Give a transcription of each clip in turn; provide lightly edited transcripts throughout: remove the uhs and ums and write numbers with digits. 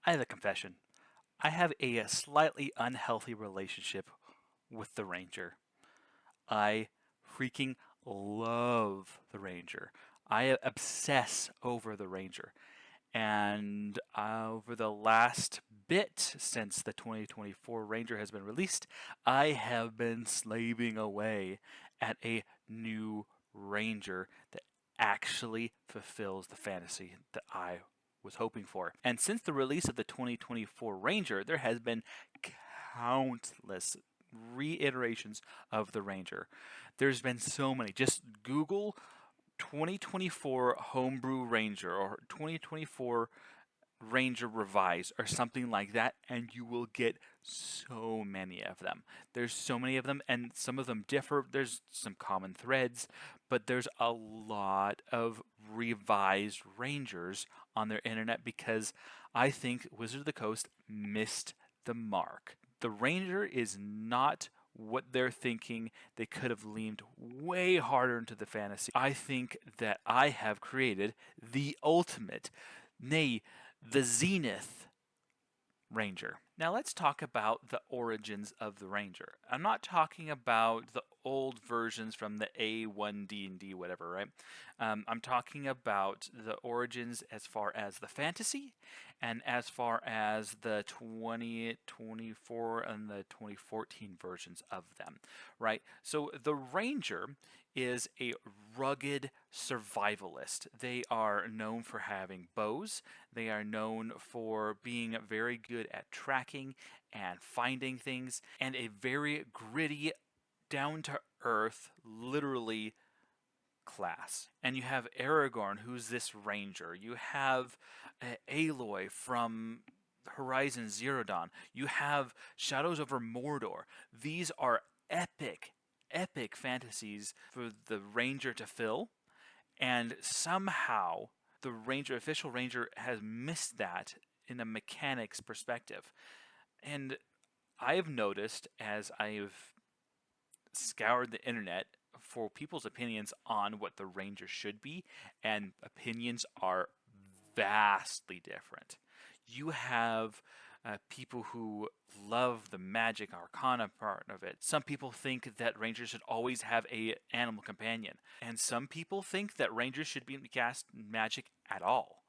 I have a confession. I have a slightly unhealthy relationship with the Ranger. I freaking love the Ranger. I obsess over the Ranger. And over the last bit since the 2024 Ranger has been released, I have been slaving away at a new Ranger that actually fulfills the fantasy that I was hoping for. And since the release of the 2024 Ranger, there has been countless reiterations of the Ranger. There's been so many. Just Google 2024 Homebrew Ranger or 2024 Ranger Revised or something like that, and you will get so many of them. There's so many of them, and some of them differ. There's some common threads, but there's a lot of revised Rangers on their internet because I think Wizard of the Coast missed the mark. The Ranger is not what they're thinking. They could have leaned way harder into the fantasy. I think that I have created the ultimate, nay, the Zenith Ranger. Now let's talk about the origins of the Ranger. I'm not talking about the old versions from the A1 D&D whatever, right? I'm talking about the origins as far as the fantasy and as far as the 2024 and the 2014 versions of them, right? So the Ranger is a rugged survivalist. They are known for having bows. They are known for being very good at tracking and finding things, and a very gritty, down to earth, literally class. And you have Aragorn, who's this ranger. You have Aloy from Horizon Zero Dawn. You have Shadows over Mordor. These are epic fantasies for the ranger to fill, and somehow the ranger, official ranger, has missed that in a mechanics perspective. And I've noticed as I've scoured the internet for people's opinions on what the ranger should be, and opinions are vastly different. You have people who love the magic arcana part of it. Some people think that rangers should always have a animal companion, and some people think that rangers should be cast magic at all.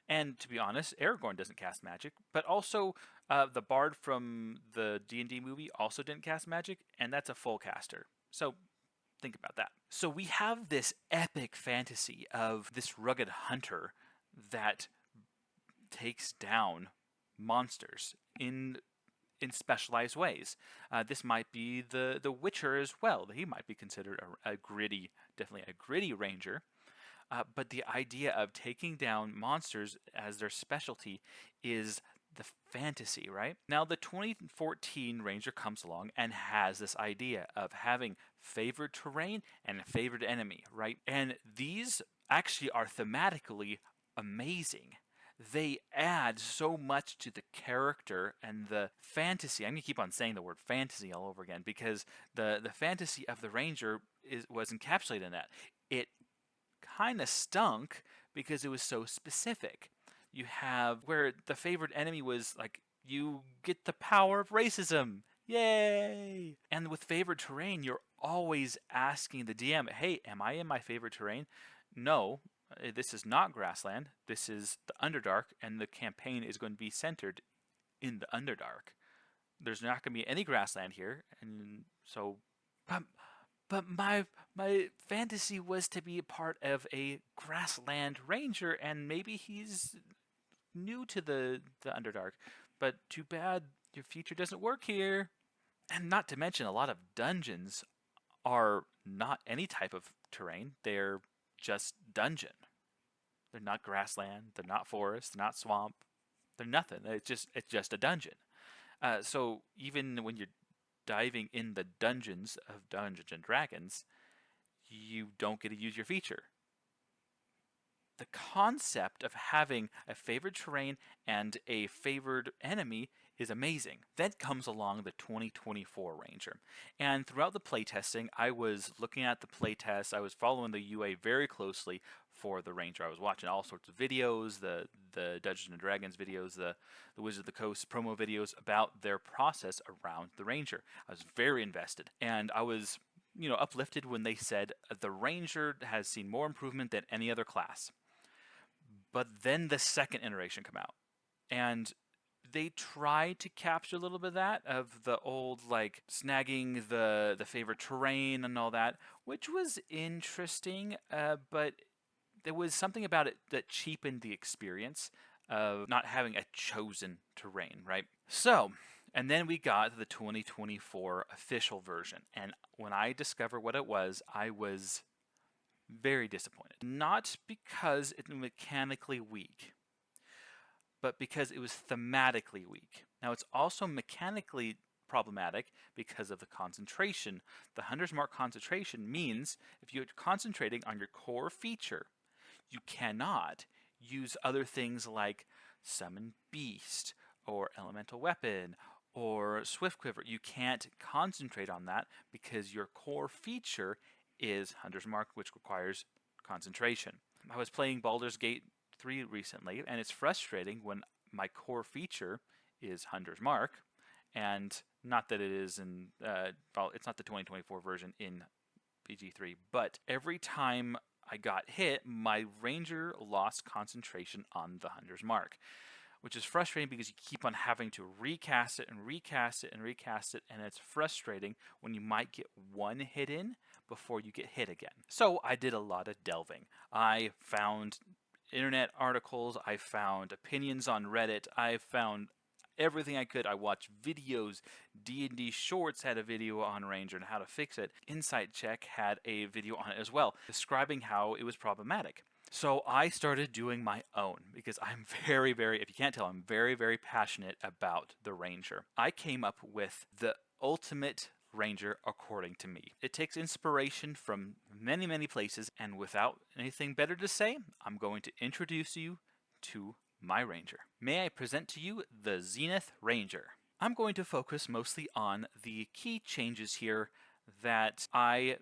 And to be honest, Aragorn doesn't cast magic, but also the bard from the D&D movie also didn't cast magic, and that's a full caster. So think about that. So we have this epic fantasy of this rugged hunter that takes down monsters in specialized ways. This might be the Witcher as well. He might be considered a gritty, definitely a gritty ranger. But the idea of taking down monsters as their specialty is the fantasy, right? Now, the 2014 Ranger comes along and has this idea of having favored terrain and a favored enemy, right? And these actually are thematically amazing. They add so much to the character and the fantasy. I'm going to keep on saying the word fantasy all over again because the fantasy of the Ranger was encapsulated in that. It kind of stunk because it was so specific. You have where the favorite enemy was like, you get the power of racism. Yay! And with favored terrain, you're always asking the DM, hey, am I in my favorite terrain? No, this is not grassland. This is the Underdark, and the campaign is going to be centered in the Underdark. There's not going to be any grassland here, and so. But my fantasy was to be a part of a grassland ranger, and maybe he's new to the Underdark. But too bad your future doesn't work here. And not to mention, a lot of dungeons are not any type of terrain. They're just dungeon. They're not grassland. They're not forest. They're not swamp. They're nothing. It's just a dungeon. So even when you're diving in the dungeons of Dungeons and Dragons, you don't get to use your feature. The concept of having a favored terrain and a favored enemy is amazing. Then comes along the 2024 Ranger. And throughout the playtesting, I was looking at the playtest, I was following the UA very closely for the Ranger. I was watching all sorts of videos, the Dungeons and Dragons videos, the Wizard of the Coast promo videos about their process around the Ranger. I was very invested, and I was, uplifted when they said the Ranger has seen more improvement than any other class. But then the second iteration come out, and they tried to capture a little bit of that, of the old, like, snagging the favorite terrain and all that, which was interesting, but there was something about it that cheapened the experience of not having a chosen terrain, right? So, and then we got the 2024 official version, and when I discovered what it was, I was very disappointed. Not because it's mechanically weak, but because it was thematically weak. Now, it's also mechanically problematic because of the concentration. The Hunter's Mark concentration means if you're concentrating on your core feature, you cannot use other things like Summon Beast or Elemental Weapon or Swift Quiver. You can't concentrate on that because your core feature is Hunter's Mark, which requires concentration. I was playing Baldur's Gate 3 recently, and it's frustrating when my core feature is Hunter's Mark, and not that it is in, well, it's not the 2024 version in PG3, but every time I got hit, my Ranger lost concentration on the Hunter's Mark, which is frustrating because you keep on having to recast it and recast it and recast it, and it's frustrating when you might get one hit in before you get hit again. So I did a lot of delving. I found internet articles, I found opinions on Reddit, I found everything I could. I watched videos. D&D Shorts had a video on Ranger and how to fix it. Insight Check had a video on it as well, describing how it was problematic. So I started doing my own because I'm very, very, if you can't tell, I'm very, very passionate about the Ranger. I came up with the ultimate Ranger according to me. It takes inspiration from many, many places, and without anything better to say, I'm going to introduce you to my Ranger. May I present to you the Zenith Ranger. I'm going to focus mostly on the key changes here that I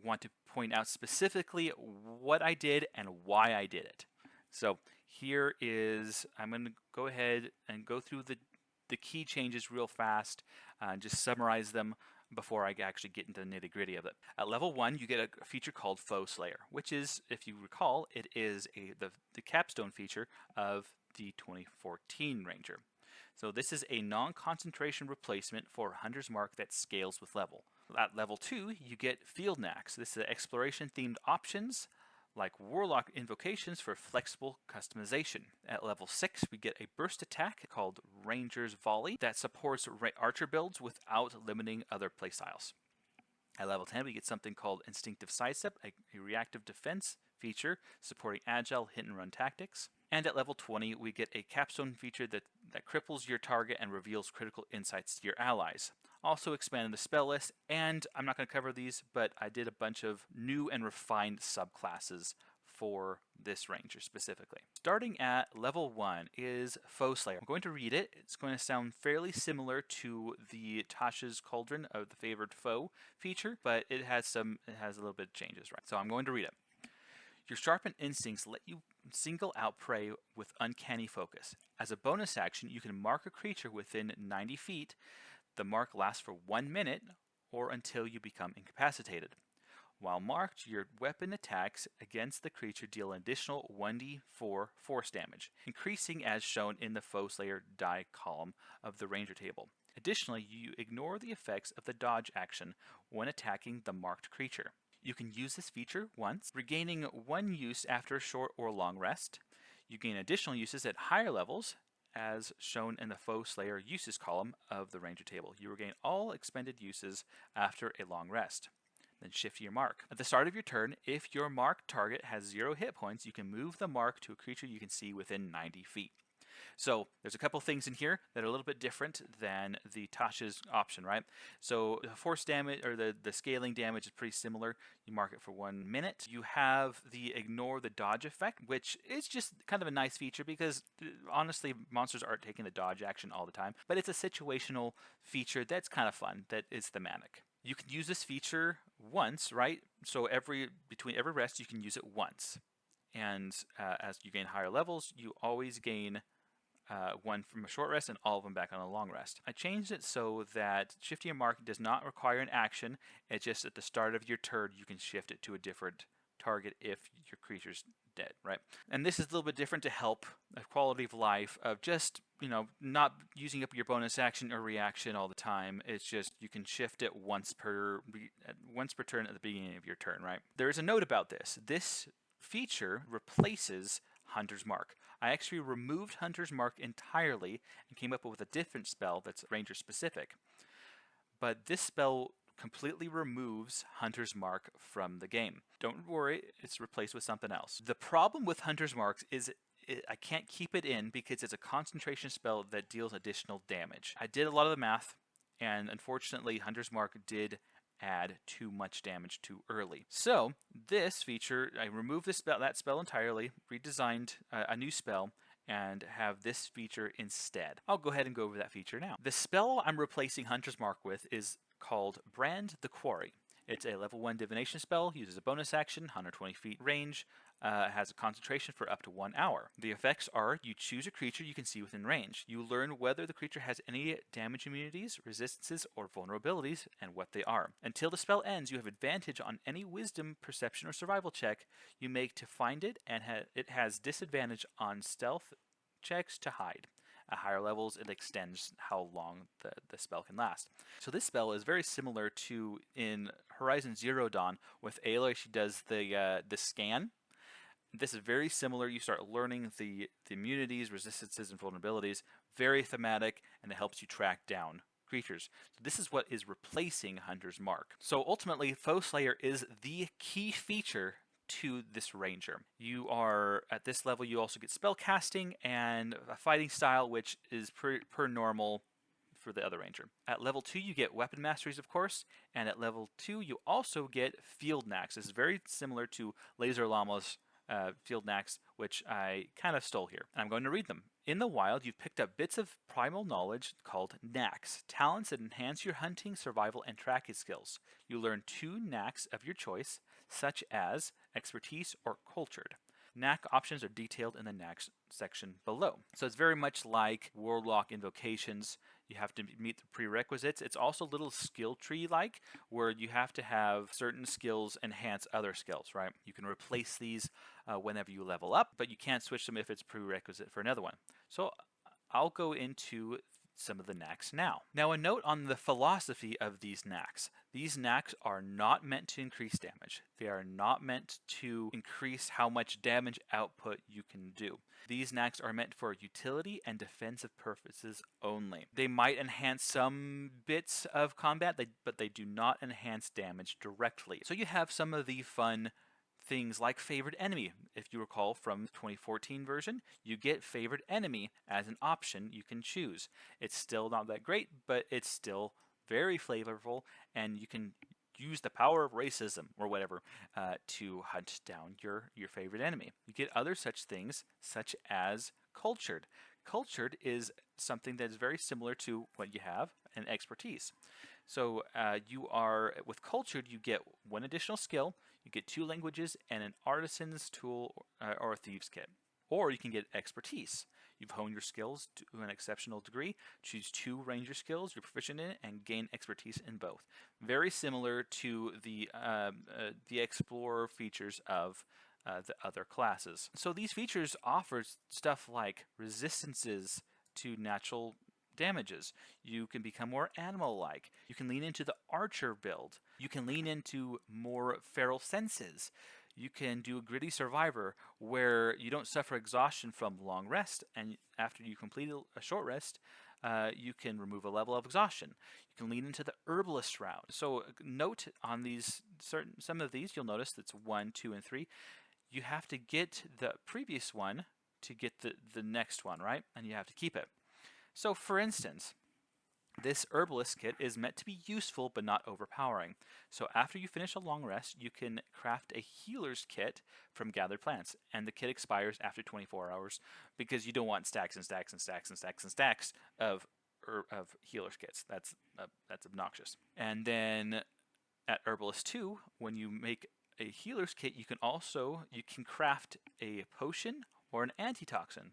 want to point out specifically what I did and why I did it. So here is, I'm going to go ahead and go through the key changes real fast, just summarize them before I actually get into the nitty gritty of it. At level 1, you get a feature called Foe Slayer, which is, if you recall, it is the capstone feature of the 2014 Ranger. So this is a non-concentration replacement for Hunter's Mark that scales with level. At level 2, you get Field Knacks. This is exploration-themed options like Warlock invocations for flexible customization. At level 6, we get a burst attack called Ranger's Volley that supports archer builds without limiting other playstyles. At level 10, we get something called Instinctive Sidestep, a reactive defense feature supporting agile hit-and-run tactics. And at level 20, we get a capstone feature that cripples your target and reveals critical insights to your allies. Also expanded the spell list, and I'm not going to cover these, but I did a bunch of new and refined subclasses for this Ranger specifically. Starting at level 1 is Foe Slayer. I'm going to read it. It's going to sound fairly similar to the Tasha's Cauldron of the Favored Foe feature, but it has a little bit of changes, right? So I'm going to read it. Your sharpened instincts let you single out prey with uncanny focus. As a bonus action, you can mark a creature within 90 feet. The mark lasts for 1 minute or until you become incapacitated. While marked, your weapon attacks against the creature deal an additional 1d4 force damage, increasing as shown in the Foe Slayer die column of the Ranger table. Additionally, you ignore the effects of the dodge action when attacking the marked creature. You can use this feature once, regaining 1 use after a short or long rest. You gain additional uses at higher levels, as shown in the Foe Slayer uses column of the Ranger table. You regain all expended uses after a long rest. Then shift to your mark. At the start of your turn, if your marked target has 0 hit points, you can move the mark to a creature you can see within 90 feet. So there's a couple things in here that are a little bit different than the Tasha's option, right? So the force damage, or the scaling damage, is pretty similar. You mark it for 1 minute. You have the ignore the dodge effect, which is just kind of a nice feature because honestly, monsters aren't taking the dodge action all the time, but it's a situational feature that's kind of fun, that is thematic. You can use this feature once, right? So between every rest, you can use it once. and as you gain higher levels, you always gain one from a short rest and all of them back on a long rest. I changed it so that shifting a mark does not require an action. It's just at the start of your turn you can shift it to a different target if your creature's dead, right? And this is a little bit different to help a quality of life of just, not using up your bonus action or reaction all the time. It's just you can shift it once per turn at the beginning of your turn, right? There is a note about this. This feature replaces Hunter's Mark. I actually removed Hunter's Mark entirely and came up with a different spell that's Ranger specific. But this spell completely removes Hunter's Mark from the game. Don't worry, it's replaced with something else. The problem with Hunter's Marks is I can't keep it in because it's a concentration spell that deals additional damage. I did a lot of the math, and unfortunately Hunter's Mark did add too much damage too early. So this feature, I removed that spell entirely, redesigned a new spell, and have this feature instead. I'll go ahead and go over that feature now. The spell I'm replacing Hunter's Mark with is called Brand the Quarry. It's a level 1 divination spell, uses a bonus action, 120 feet range, has a concentration for up to 1 hour. The effects are you choose a creature you can see within range. You learn whether the creature has any damage immunities, resistances, or vulnerabilities, and what they are. Until the spell ends, you have advantage on any wisdom, perception, or survival check you make to find it, and it has disadvantage on stealth checks to hide. At higher levels, it extends how long the spell can last. So this spell is very similar to in Horizon Zero Dawn with Aloy. She does the scan. This is very similar. You start learning the immunities, resistances, and vulnerabilities. Very thematic, and it helps you track down creatures. So this is what is replacing Hunter's Mark. So ultimately, Foe Slayer is the key feature to this Ranger. You are, at this level, you also get spell casting and a fighting style, which is per normal for the other Ranger. At level 2, you get weapon masteries, of course, and at level 2, you also get field knacks. This is very similar to Laserllama's field knacks, which I kind of stole here. And I'm going to read them. In the wild, you've picked up bits of primal knowledge called knacks, talents that enhance your hunting, survival, and tracking skills. You learn 2 knacks of your choice, such as expertise or cultured. Knack options are detailed in the knacks section below. So it's very much like Warlock invocations. You have to meet the prerequisites. It's also a little skill tree-like, where you have to have certain skills enhance other skills, right? You can replace these whenever you level up, but you can't switch them if it's prerequisite for another one. So I'll go into some of the knacks now. Now, a note on the philosophy of these knacks. These knacks are not meant to increase damage. They are not meant to increase how much damage output you can do. These knacks are meant for utility and defensive purposes only. They might enhance some bits of combat, but they do not enhance damage directly. So you have some of the fun things like Favorite Enemy. If you recall from the 2014 version, you get Favorite Enemy as an option you can choose. It's still not that great, but it's still very flavorful, and you can use the power of racism or whatever to hunt down your favorite enemy. You get other such things, such as Cultured. Cultured is something that is very similar to what you have in Expertise. So with Cultured, you get 1 additional skill, you get 2 languages, and an artisan's tool or a thieves kit. Or you can get Expertise. You've honed your skills to an exceptional degree, choose 2 ranger skills you're proficient in, and gain expertise in both. Very similar to the Explorer features of the other classes. So these features offer stuff like resistances to natural damages. You can become more animal-like. You can lean into the archer build. You can lean into more feral senses. You can do a gritty survivor where you don't suffer exhaustion from long rest, and after you complete a short rest, you can remove a level of exhaustion. You can lean into the herbalist route. So note on some of these, you'll notice that's 1, 2, and 3. You have to get the previous one to get the next one, right? And you have to keep it. So for instance, this herbalist kit is meant to be useful but not overpowering. So after you finish a long rest, you can craft a healer's kit from gathered plants, and the kit expires after 24 hours because you don't want stacks and stacks and stacks and stacks and stacks of healer's kits. That's obnoxious. And then at Herbalist 2, when you make a healer's kit, you can craft a potion or an antitoxin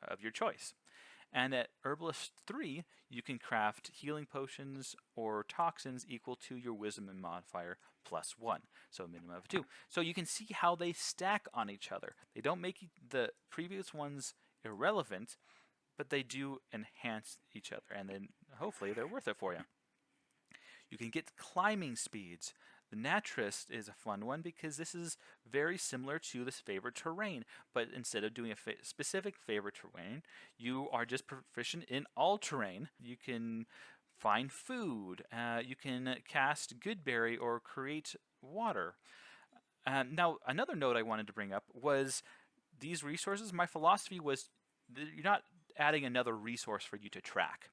of your choice. And at Herbalist 3, you can craft healing potions or toxins equal to your wisdom modifier +1, so a minimum of 2. So you can see how they stack on each other. They don't make the previous ones irrelevant, but they do enhance each other, and then hopefully they're worth it for you. You can get climbing speeds. The Naturist is a fun one because this is very similar to this favorite terrain, but instead of doing a specific favorite terrain, you are just proficient in all terrain. You can find food, you can cast Goodberry or create water. Now, another note I wanted to bring up was these resources. My philosophy was you're not adding another resource for you to track.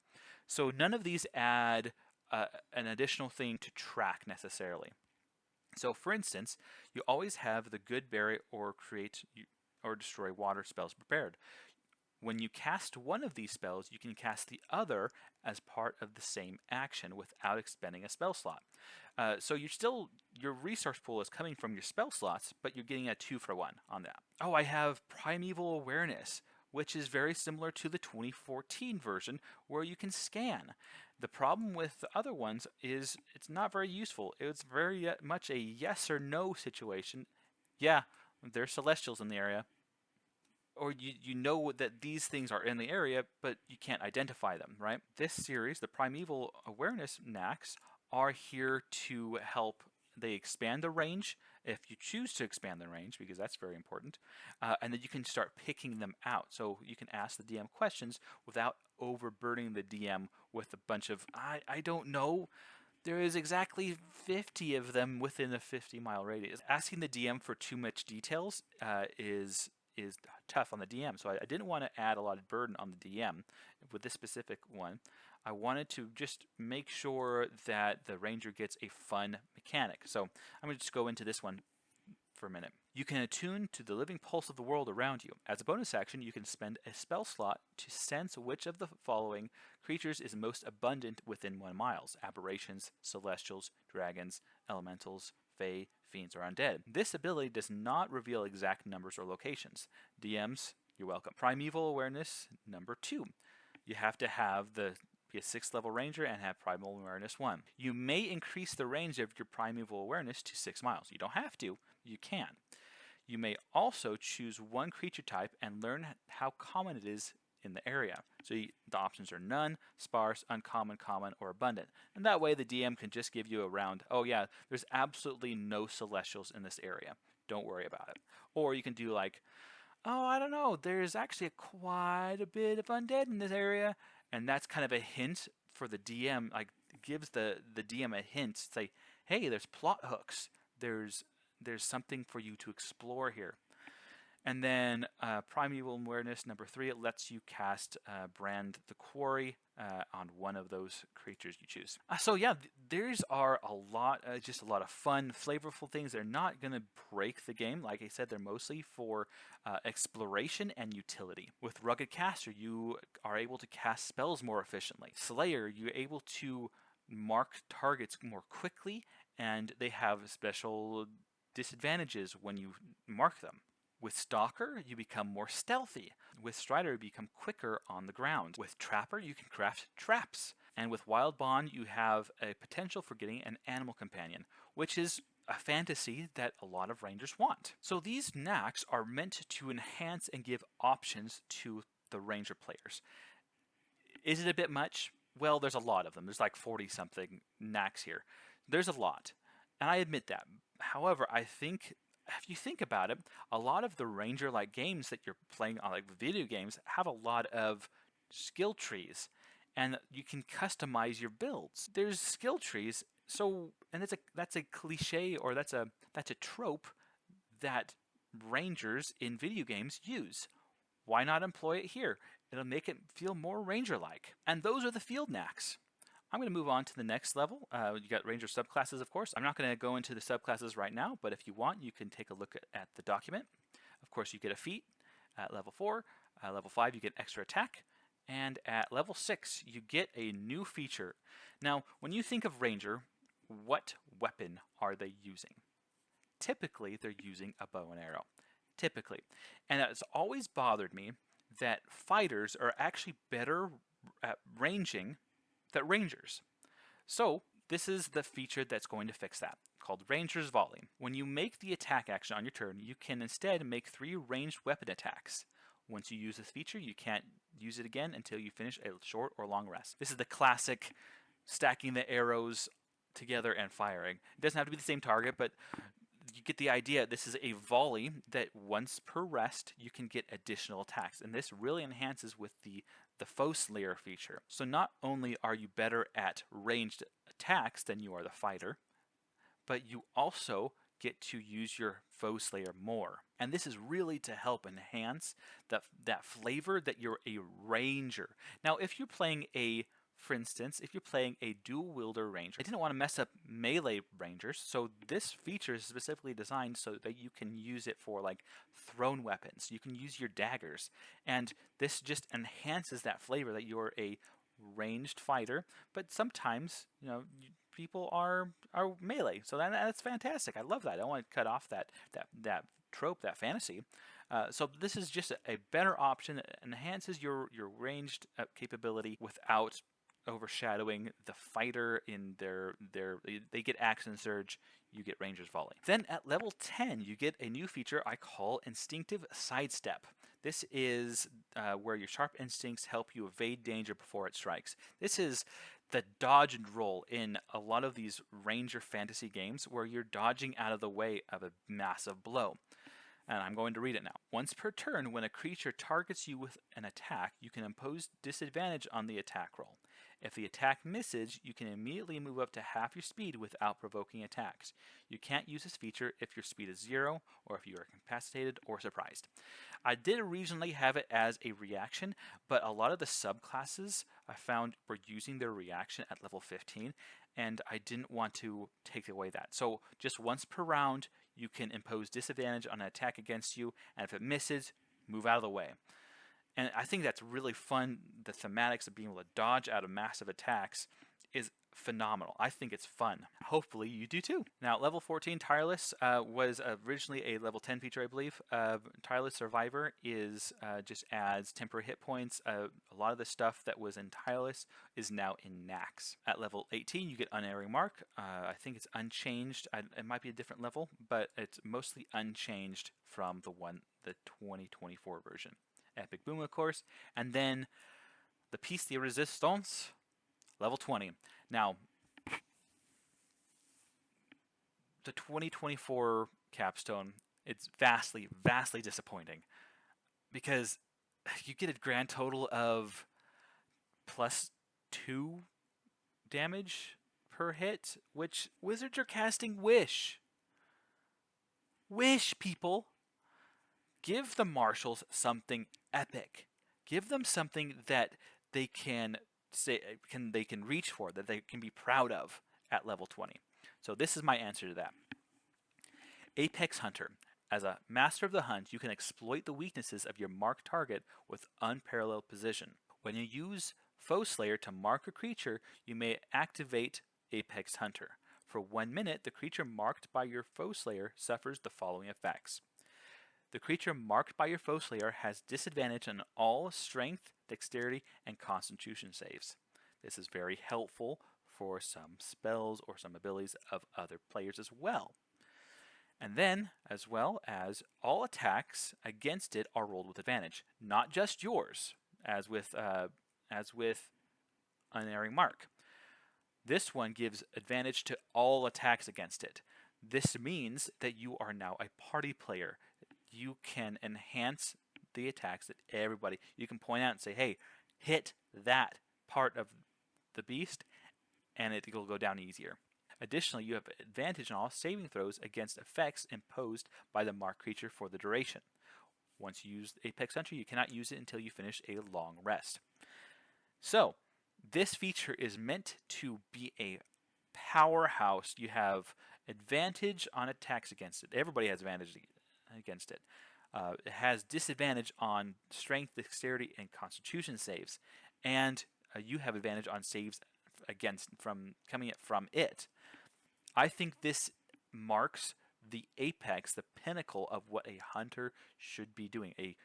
So none of these add an additional thing to track necessarily. So for instance, you always have the Goodberry or create or destroy water spells prepared. When you cast one of these spells, you can cast the other as part of the same action without expending a spell slot. So your resource pool is coming from your spell slots, but you're getting a 2-for-1 on that. Oh, I have Primeval Awareness, which is very similar to the 2014 version where you can scan. The problem with the other ones is it's not very useful. It's very much a yes or no situation. Yeah, there's celestials in the area. Or you know that these things are in the area, but you can't identify them, right? This series, the Primeval Awareness knacks, are here to help. They expand the range if you choose to expand the range, because that's very important, and then you can start picking them out. So you can ask the DM questions without overburdening the DM with a bunch of, I don't know. There is exactly 50 of them within a 50-mile radius. Asking the DM for too much details is tough on the DM. So I didn't want to add a lot of burden on the DM with this specific one. I wanted to just make sure that the ranger gets a fun mechanic. So I'm going to just go into this one for a minute. You can attune to the living pulse of the world around you. As a bonus action, you can spend a spell slot to sense which of the following creatures is most abundant within 1 mile. Aberrations, celestials, dragons, elementals, fae, fiends, or undead. This ability does not reveal exact numbers or locations. DMs, you're welcome. Primeval Awareness number 2. You have to be a 6th level ranger and have Primeval Awareness 1. You may increase the range of your Primeval Awareness to 6 miles. You don't have to, you can. You may also choose one creature type and learn how common it is in the area. So the options are none, sparse, uncommon, common, or abundant. And that way the DM can just give you a round, oh yeah, there's absolutely no celestials in this area. Don't worry about it. Or you can do like, oh, I don't know, there's actually quite a bit of undead in this area. And that's kind of a hint for the DM, like gives the DM a hint, say, hey, there's plot hooks. There's something for you to explore here. And then Primeval Awareness number 3, it lets you cast Brand the Quarry on one of those creatures you choose. So yeah, there's are just a lot of fun, flavorful things. They're not going to break the game. Like I said, they're mostly for exploration and utility. With Rugged Caster, you are able to cast spells more efficiently. Slayer, you're able to mark targets more quickly, and they have special disadvantages when you mark them. With Stalker, you become more stealthy. With Strider, you become quicker on the ground. With Trapper, you can craft traps. And with Wild Bond, you have a potential for getting an animal companion, which is a fantasy that a lot of rangers want. So these knacks are meant to enhance and give options to the ranger players. Is it a bit much? Well, there's a lot of them. There's like 40-something knacks here. There's a lot, and I admit that. However, I think if you think about it, a lot of the ranger-like games that you're playing on like video games have a lot of skill trees, and you can customize your builds. There's skill trees, so and that's a cliche, or that's a trope that rangers in video games use. Why not employ it here? It'll make it feel more ranger-like. And those are the field knacks. I'm going to move on to the next level. You got Ranger subclasses, of course. I'm not going to go into the subclasses right now, but if you want, you can take a look at the document. Of course, you get a feat at level 4. Level 5, you get extra attack. And at level 6, you get a new feature. Now, when you think of Ranger, what weapon are they using? typically they're using a bow and arrow. Typically. And it's always bothered me that fighters are actually better at ranging than rangers. So this is the feature that's going to fix that, called Ranger's Volley. When you make the attack action on your turn, you can instead make 3 ranged weapon attacks. Once you use this feature, you can't use it again until you finish a short or long rest. This is the classic stacking the arrows together and firing. It doesn't have to be the same target, but you get the idea. This is a volley that once per rest you can get additional attacks, and this really enhances with the foe slayer feature. So not only are you better at ranged attacks than you are the fighter, but you also get to use your foe slayer more. And this is really to help enhance that flavor that you're a ranger. Now if you're playing for instance, if you're playing a dual wielder ranger, I didn't want to mess up melee rangers, so this feature is specifically designed so that you can use it for like thrown weapons. You can use your daggers, and this just enhances that flavor that you're a ranged fighter. But sometimes, people are melee, so that's fantastic. I love that. I don't want to cut off that trope, that fantasy. So this is just a better option that enhances your ranged capability without overshadowing the fighter in they get action surge, you get ranger's volley. Then at level 10 you get a new feature I call instinctive sidestep. This is where your sharp instincts help you evade danger before it strikes. This is the dodge and roll in a lot of these ranger fantasy games where you're dodging out of the way of a massive blow. And I'm going to read it now. Once per turn, when a creature targets you with an attack, you can impose disadvantage on the attack roll. If the attack misses, you can immediately move up to half your speed without provoking attacks. You can't use this feature if your speed is 0, or if you are incapacitated or surprised. I did originally have it as a reaction, but a lot of the subclasses I found were using their reaction at level 15, and I didn't want to take away that. So just once per round, you can impose disadvantage on an attack against you, and if it misses, move out of the way. And I think that's really fun. The thematics of being able to dodge out of massive attacks is phenomenal. I think it's fun. Hopefully you do too. Now, level 14 Tireless was originally a level 10 feature, I believe. Tireless Survivor just adds temporary hit points. A lot of the stuff that was in Tireless is now in Nax. At level 18, you get Unerring Mark. I think it's unchanged. It might be a different level, but it's mostly unchanged from the 2024 version. Epic Boom, of course, and then the Piece de Resistance, level 20. Now, the 2024 capstone, it's vastly, vastly disappointing because you get a grand total of +2 damage per hit, which wizards are casting Wish. Wish, people! Give the marshals something epic. Give them something that they can reach for, that they can be proud of at level 20. So this is my answer to that. Apex Hunter. As a master of the hunt, you can exploit the weaknesses of your marked target with unparalleled precision. When you use Foe Slayer to mark a creature, you may activate Apex Hunter. For 1 minute, the creature marked by your Foe Slayer suffers the following effects. The creature marked by your Foe Slayer has disadvantage on all strength, dexterity, and constitution saves. This is very helpful for some spells or some abilities of other players as well. And then, as well as all attacks against it are rolled with advantage, not just yours, as with Unerring Mark. This one gives advantage to all attacks against it. This means that you are now a party player. You can enhance the attacks that everybody, you can point out and say, hey, hit that part of the beast, and it will go down easier. Additionally, you have advantage on all saving throws against effects imposed by the marked creature for the duration. Once you use Apex Hunter, you cannot use it until you finish a long rest. So, this feature is meant to be a powerhouse. You have advantage on attacks against it. Everybody has advantage against it. It has disadvantage on strength, dexterity, and constitution saves, and you have advantage on saves coming from it. I think this marks the apex, the pinnacle of what a hunter should be doing, a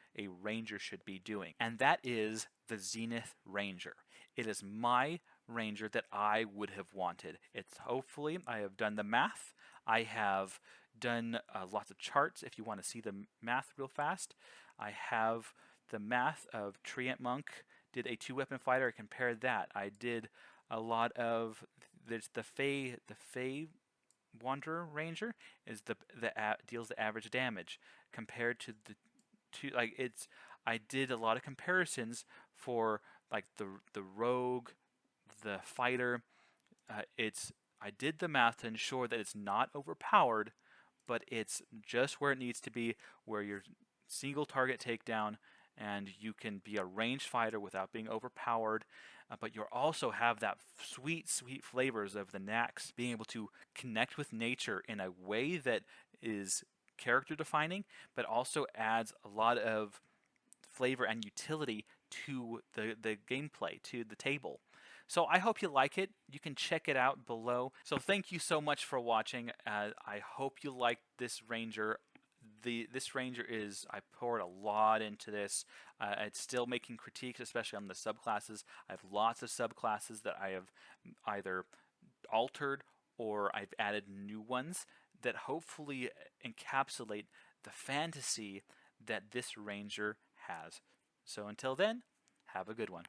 ranger should be doing. And that is the Zenith Ranger. It is my ranger that I would have wanted. It's hopefully, I have done the math. I have done lots of charts if you want to see the math real fast. I have the math of Treant Monk did a 2-weapon fighter. I compared that. I did a lot of there's the Fey Wanderer Ranger is deals the average damage compared to the two like it's I did a lot of comparisons for like the rogue, the fighter. It's I did the math to ensure that it's not overpowered, but it's just where it needs to be, where you're single target takedown and you can be a ranged fighter without being overpowered, but you also have that sweet flavors of the Nax, being able to connect with nature in a way that is character defining, but also adds a lot of flavor and utility to the gameplay, to the table. So I hope you like it. You can check it out below. So thank you so much for watching. I hope you liked this Ranger. This Ranger is, I poured a lot into this. It's still making critiques, especially on the subclasses. I have lots of subclasses that I have either altered or I've added new ones that hopefully encapsulate the fantasy that this Ranger has. So until then, have a good one.